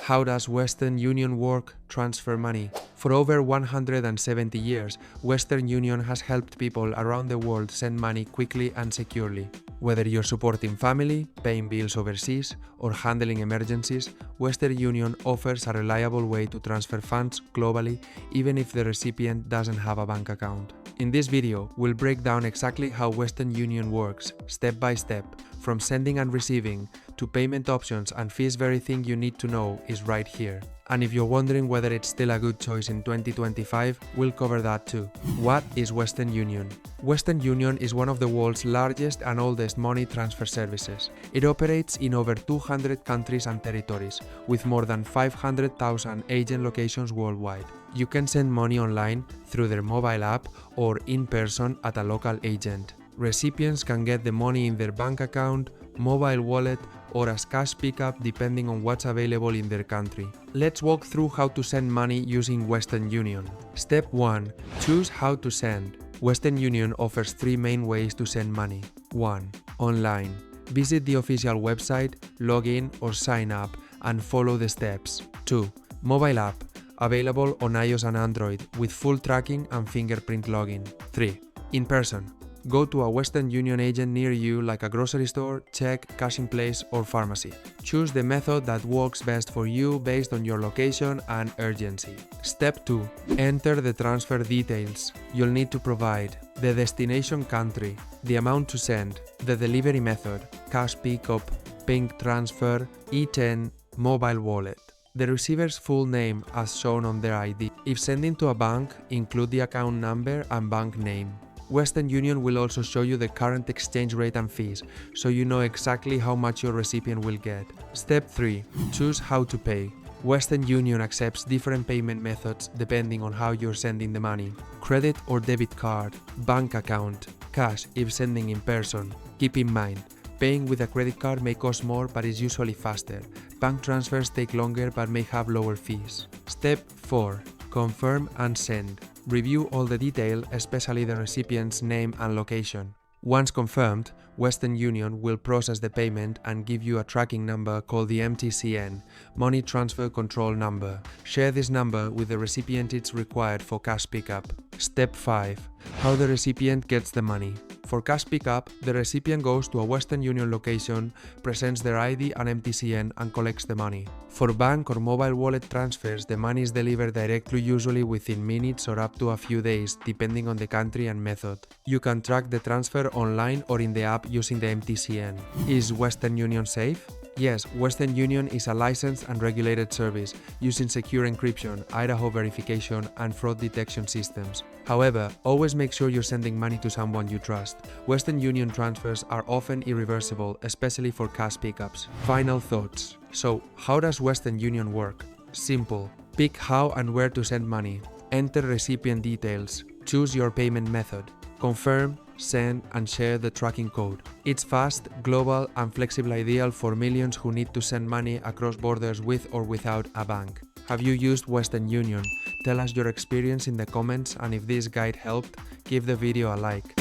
How does Western Union work? Transfer money. For over 170 years, Western Union has helped people around the world send money quickly and securely. Whether you're supporting family, paying bills overseas, or handling emergencies, Western Union offers a reliable way to transfer funds globally, even if the recipient doesn't have a bank account. In this video, we'll break down exactly how Western Union works, step by step, from sending and receiving to payment options and fees. Everything you need to know is right here. And if you're wondering whether it's still a good choice in 2025, we'll cover that too. What is Western Union? Western Union is one of the world's largest and oldest money transfer services. It operates in over 200 countries and territories, with more than 500,000 agent locations worldwide. You can send money online through their mobile app or in person at a local agent. Recipients can get the money in their bank account, mobile wallet, or as cash pickup depending on what's available in their country. Let's walk through how to send money using Western Union. Step 1. Choose how to send. Western Union offers 3 main ways to send money. 1. Online. Visit the official website, log in or sign up, and follow the steps. 2. Mobile app. Available on iOS and Android with full tracking and fingerprint login. 3. In person. Go to a Western Union agent near you like a grocery store, check, cash in place, or pharmacy. Choose the method that works best for you based on your location and urgency. Step 2. Enter the transfer details. You'll need to provide the destination country, the amount to send, the delivery method, cash pickup, bank transfer, E10, mobile wallet. The receiver's full name as shown on their ID. If sending to a bank, include the account number and bank name. Western Union will also show you the current exchange rate and fees, so you know exactly how much your recipient will get. Step 3. Choose how to pay. Western Union accepts different payment methods depending on how you're sending the money. Credit or debit card, bank account, cash if sending in person. Keep in mind, paying with a credit card may cost more but is usually faster. Bank transfers take longer but may have lower fees. Step 4. Confirm and send. Review all the detail, especially the recipient's name and location. Once confirmed, Western Union will process the payment and give you a tracking number called the MTCN, Money Transfer Control Number. Share this number with the recipient. It's required for cash pickup. Step 5. How the recipient gets the money. For cash pickup, the recipient goes to a Western Union location, presents their ID and MTCN and collects the money. For bank or mobile wallet transfers, the money is delivered directly, usually within minutes or up to a few days, depending on the country and method. You can track the transfer online or in the app using the MTCN. Is Western Union safe? Yes, Western Union is a licensed and regulated service using secure encryption, Idaho verification, and fraud detection systems. However, always make sure you're sending money to someone you trust. Western Union transfers are often irreversible, especially for cash pickups. Final thoughts. So, how does Western Union work? Simple. Pick how and where to send money. Enter recipient details. Choose your payment method. Confirm, send, and share the tracking code. It's fast, global, and flexible, ideal for millions who need to send money across borders with or without a bank. Have you used Western Union? Tell us your experience in the comments, and if this guide helped, give the video a like.